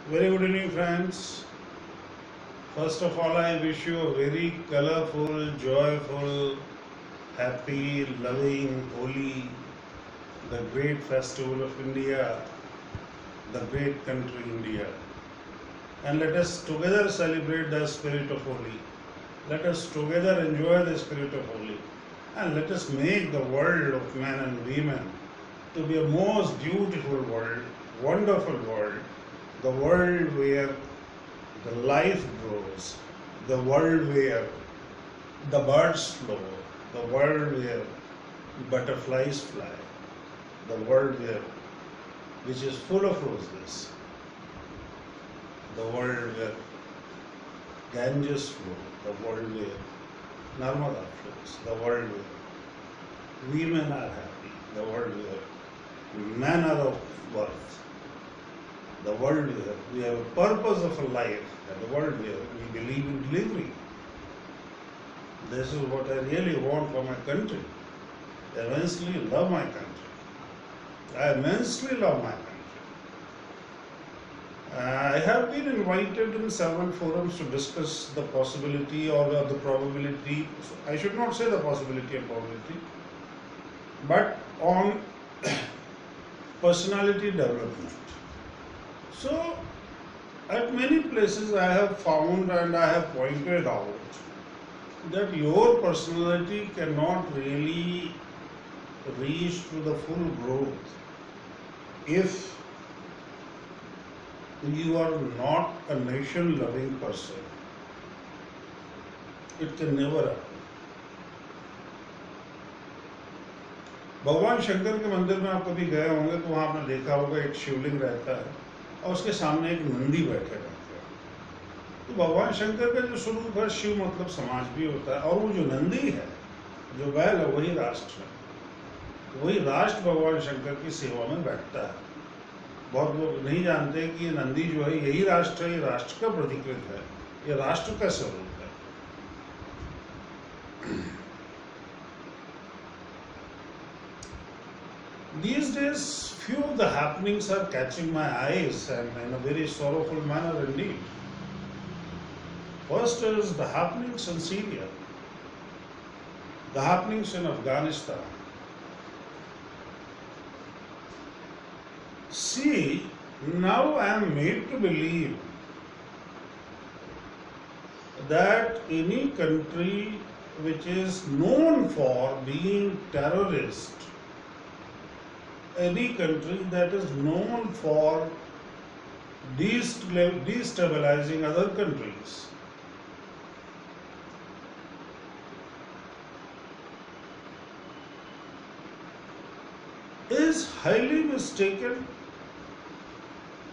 Very good evening, friends. First of all, I wish you a very colorful, joyful, happy, loving, holy, the great festival of India, the great country India. And let us together celebrate the spirit of Holi. Let us together enjoy the spirit of Holi. And let us make the world of men and women to be a most beautiful world, wonderful world, the world where the life grows, the world where the birds flow, the world where butterflies fly, the world which is full of roses, the world where Ganges flow, the world where Narmada flows, the world where women are happy, the world where men are of worth, the world where we have a purpose of a life, and the world where we believe in delivery. This is what I really want for my country. I immensely love my country. I immensely love my country. I have been invited in several forums to discuss the possibility or the probability, I should not say the possibility and probability, but on personality development. So, at many places I have found and I have pointed out that your personality cannot really reach to the full growth if you are not a nation loving person. It can never happen. भगवान शंकर के मंदिर में आप कभी गए होंगे तो वहाँ आपने देखा होगा एक शिवलिंग रहता है और उसके सामने एक नंदी बैठे रहते हैं। तो भगवान शंकर का जो स्वरूप है, शिव मतलब समाज भी होता है, और वो जो नंदी है, जो बैल है, वही राष्ट्र है। वही राष्ट्र भगवान शंकर की सेवा में बैठता है। बहुत लोग नहीं जानते कि ये नंदी जो है यही राष्ट्र है, ये राष्ट्र का प्रतिकृत है, ये राष्ट्र का स्वरूप है। These days, few of the happenings are catching my eyes, and in a very sorrowful manner indeed. First is the happenings in Syria, the happenings in Afghanistan. See, now I am made to believe that any country which is known for being terrorist, any country that is known for destabilizing other countries, is highly mistaken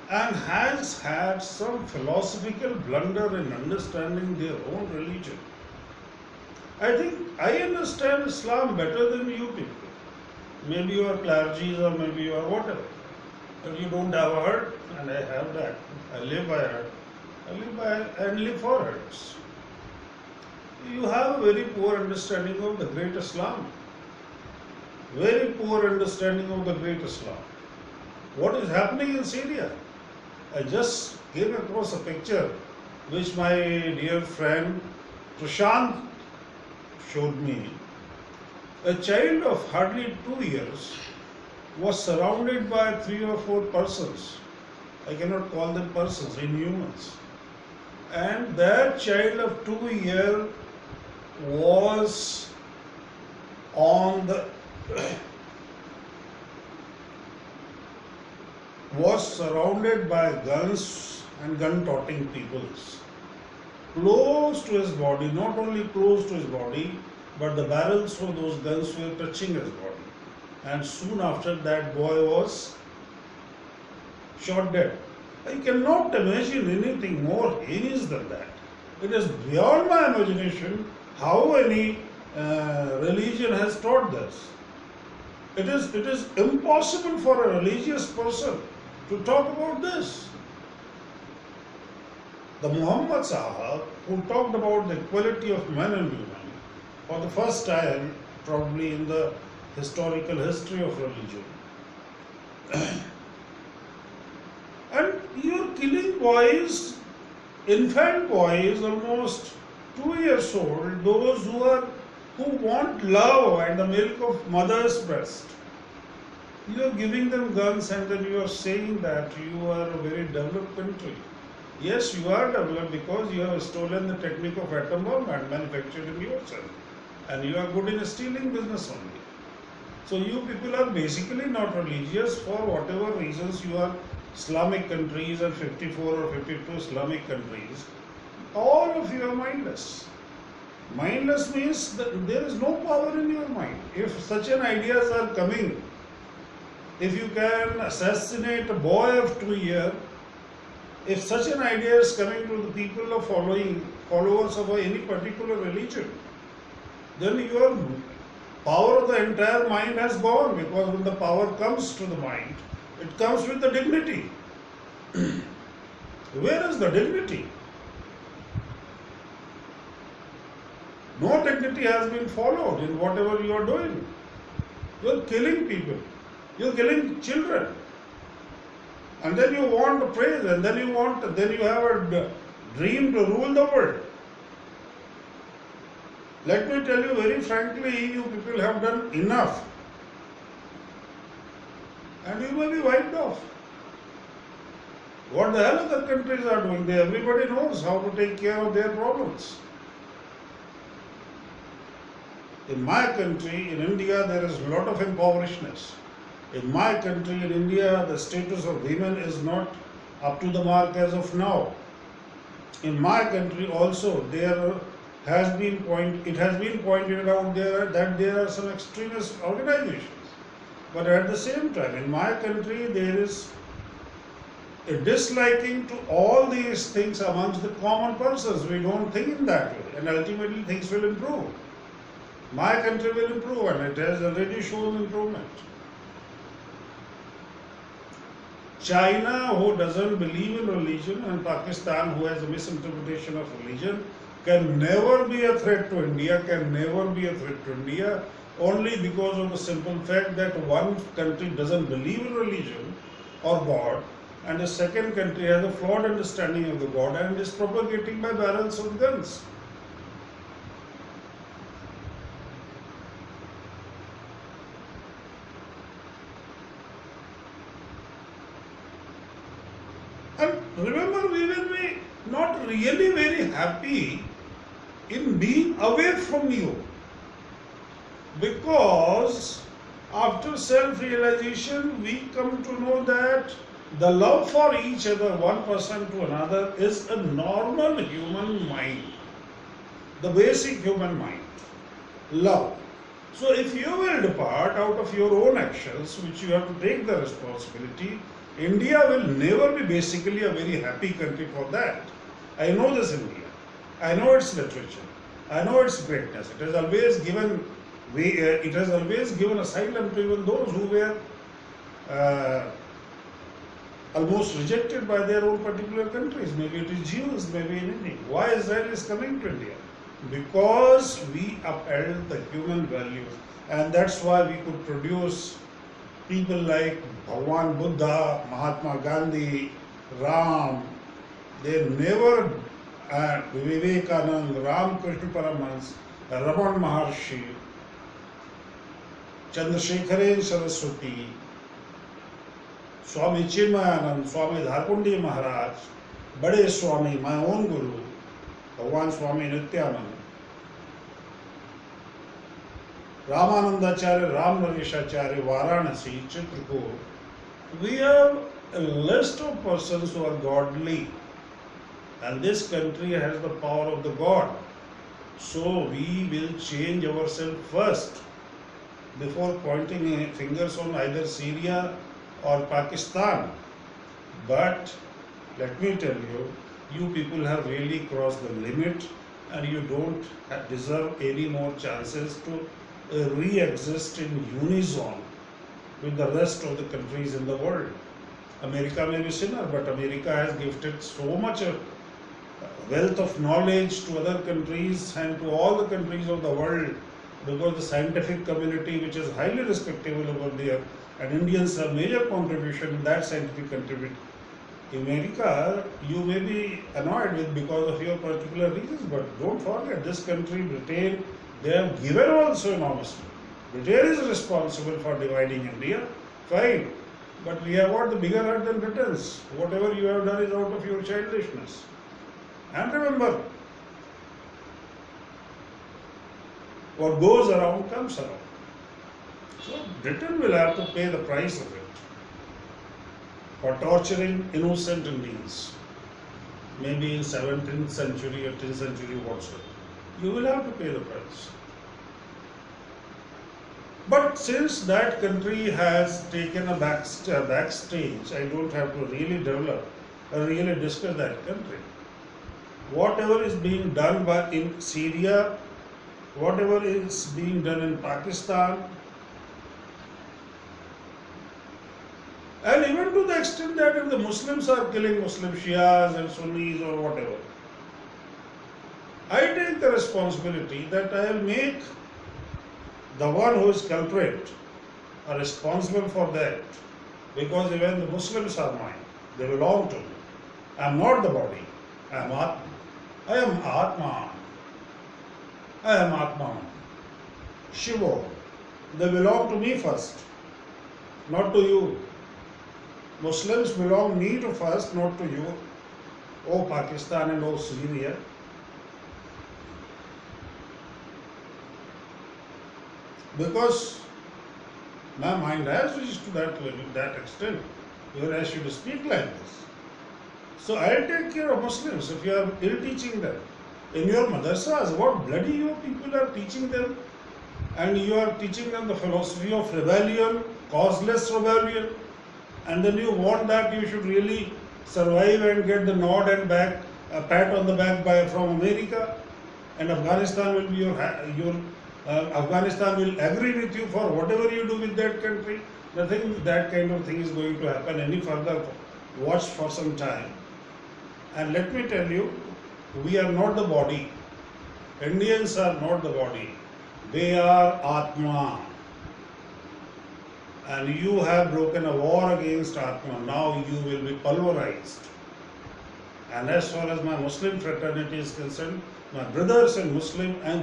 and has had some philosophical blunder in understanding their own religion. I think I understand Islam better than you people. Maybe you are clergies or maybe you are whatever. But you don't have a hurt, and I have that. I live by hurt. I live by and live for hurts. You have a very poor understanding of the great Islam. Very poor understanding of the great Islam. What is happening in Syria? I just came across a picture which my dear friend Prashant showed me. A child of hardly 2 years was surrounded by 3 or 4 persons. I cannot call them persons, inhumans. And that child of 2 years was on the was surrounded by guns and gun-toting peoples. Close to his body, not only close to his body, but the barrels for those guns were touching his body. And soon after, that boy was shot dead. I cannot imagine anything more heinous than that. It is beyond my imagination how any religion has taught this. It is impossible for a religious person to talk about this. The Muhammad Sahab, who talked about the equality of men and women for the first time, probably in the historical history of religion. And your killing boys, infant boys, almost 2 years old, those who want love and the milk of mother's breast. You are giving them guns and then you are saying that you are a very developed country. Yes, you are developed because you have stolen the technique of atom bomb and manufactured it yourself. And you are good in stealing business only. So you people are basically not religious for whatever reasons. You are Islamic countries and 54 or 52 Islamic countries. All of you are mindless. Mindless means that there is no power in your mind. If such an ideas are coming, if you can assassinate a boy of 2 years, if such an idea is coming to the people of followers of any particular religion, then your power of the entire mind has gone, because when the power comes to the mind, it comes with the dignity. Where is the dignity? No dignity has been followed in whatever you are doing. You are killing people. You are killing children. And then you want to praise, and then you have a dream to rule the world. Let me tell you very frankly, you people have done enough. And you may be wiped off. What the hell other countries are doing? Everybody knows how to take care of their problems. In my country, in India, there is a lot of impoverishedness. In my country, in India, the status of women is not up to the mark as of now. In my country also, it has been pointed out there that there are some extremist organizations. But at the same time, in my country, there is a disliking to all these things amongst the common persons. We don't think in that way, and ultimately things will improve. My country will improve, and it has already shown improvement. China, who doesn't believe in religion, and Pakistan, who has a misinterpretation of religion, can never be a threat to India, only because of the simple fact that one country doesn't believe in religion or God, and the second country has a flawed understanding of the God and is propagating by barrels of guns. And remember, we will be not really very happy in being away from you, because after self-realization we come to know that the love for each other, one person to another, is a normal human mind, the basic human mind, love. So if you will depart out of your own actions, which you have to take the responsibility, India will never be basically a very happy country for that. I know this India. I know its literature. I know its greatness. It has always given asylum to even those who were almost rejected by their own particular countries. Maybe it is Jews, maybe anything. Why Israel is coming to India? Because we upheld the human values, and that's why we could produce people like Bhagwan Buddha, Mahatma Gandhi, Ram. They never, Vivekanand, Ram Krishna Paramhans, Raman Maharshi, Chandrasekharen Saraswati, Swami Chinmayanand, Swami Dharkundi Maharaj, Bade Swami, my own Guru, Bhagwan Swami Nityanand, Ramanandacharya, Ram Nareshacharya, Varanasi, Chitrakoot. We have a list of persons who are godly, and this country has the power of the God. So we will change ourselves first before pointing fingers on either Syria or Pakistan. But let me tell you, you people have really crossed the limit, and you don't deserve any more chances to re-exist in unison with the rest of the countries in the world. America may be sinner, but America has gifted so much wealth of knowledge to other countries and to all the countries of the world, because the scientific community, which is highly respectable over there, and Indians have major contribution in that scientific America, you may be annoyed with because of your particular reasons, but don't forget this country, Britain, they have given also enormously. Britain is responsible for dividing India, fine. But we have got the bigger heart than Britons. Whatever you have done is out of your childishness. And remember, what goes around comes around. So Britain will have to pay the price of it for torturing innocent Indians. Maybe in 17th century or 10th century whatsoever. You will have to pay the price. But since that country has taken a backstage, I don't have to really develop or really discuss that country. Whatever is being done in Syria, whatever is being done in Pakistan, and even to the extent that if the Muslims are killing Muslim Shias and Sunnis or whatever, I take the responsibility that I will make the one who is culprit are responsible for that, because even the Muslims are mine, they belong to me. I am not the body, I am Atma. I am Atma. I am Atma. Shiva. They belong to me first, not to you. Muslims belong me to first, not to you. Oh Pakistan and oh Syria. Because my mind has reached to that level, that extent, where I should speak like this. So I'll take care of Muslims if you are ill teaching them. In your madrasas, what bloody you people are teaching them? And you are teaching them the philosophy of rebellion, causeless rebellion, and then you want that you should really survive and get the nod and back, a pat on the back from America, and Afghanistan will be your Afghanistan will agree with you for whatever you do with that country. Nothing that kind of thing is going to happen any further. Watch for some time. And let me tell you, we are not the body. Indians are not the body. They are Atma. And you have broken a war against Atma. Now you will be pulverized. And as far as my Muslim fraternity is concerned, my brothers and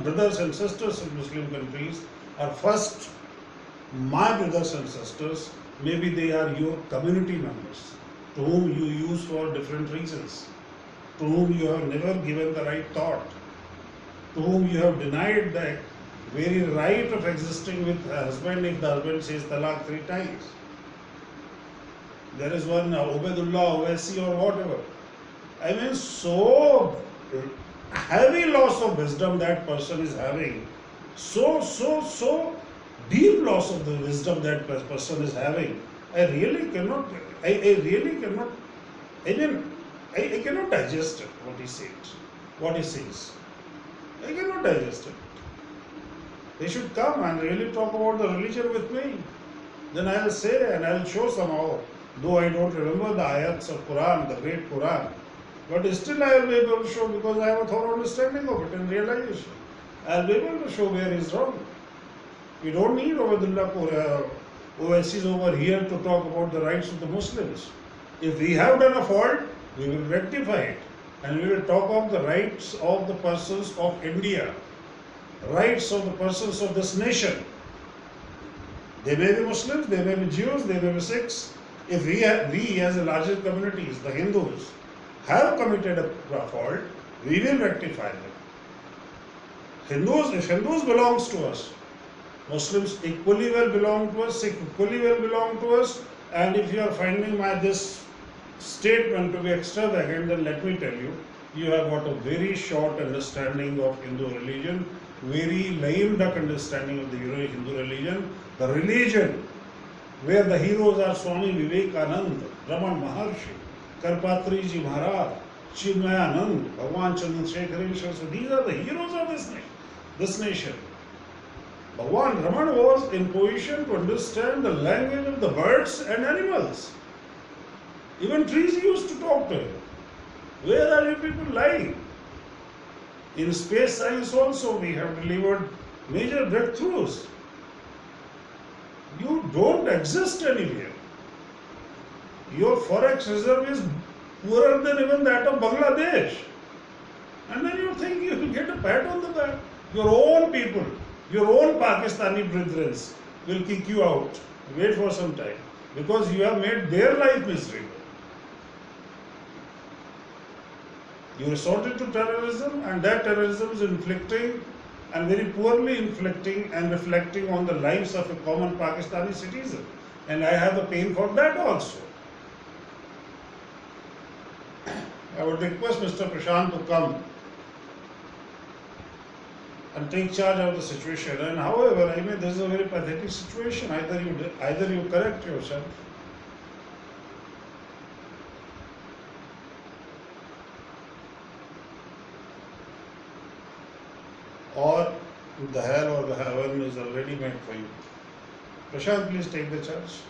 brothers and sisters in Muslim countries are first my brothers and sisters. Maybe they are your community members, to whom you use for different reasons, to whom you have never given the right thought, to whom you have denied the very right of existing with a husband if the husband says talaq 3 times. There is one Ubaidullah, Owaisi or whatever. I mean, so heavy loss of wisdom that person is having, so deep loss of the wisdom that person is having. I really cannot, I cannot digest it, what he says. I cannot digest it. They should come and really talk about the religion with me. Then I will say and I will show somehow, though I don't remember the ayats of Quran, the great Quran, but still I will be able to show because I have a thorough understanding of it and realization. I will be able to show where he is wrong. We don't need Ubaidullah Oasis over here to talk about the rights of the Muslims. If we have done a fault, we will rectify it. And we will talk of the rights of the persons of India, rights of the persons of this nation. They may be Muslims, they may be Jews, they may be Sikhs. If we as a larger communities, the Hindus, have committed a fault, we will rectify them. If Hindus belongs to us, Muslims equally well belong to us, Sikhs equally well belong to us, and if you are finding this statement to be extravagant, then let me tell you, you have got a very short understanding of Hindu religion, very lame duck understanding of the Hindu religion. The religion where the heroes are Swami Vivekananda, Raman Maharshi, Karpatri Ji Maharaj, Chinmayanand, Bhagwan Chandrasekhar. So these are the heroes of this nation. Bhagwan Raman was in position to understand the language of the birds and animals. Even trees used to talk to him. Where are you people lying? In space science also we have delivered major breakthroughs. You don't exist anywhere. Your forex reserve is poorer than even that of Bangladesh. And then you think you will get a pat on the back. Your own people, your own Pakistani brethren will kick you out. Wait for some time. Because you have made their life miserable. You resorted to terrorism, and that terrorism is inflicting and very poorly inflicting and reflecting on the lives of a common Pakistani citizen. And I have the pain for that also. I would request Mr. Prashant to come and take charge of the situation. And however, I mean, this is a very pathetic situation. Either you correct yourself, or the hell or the heaven is already made for you. Prashant, please take the charge.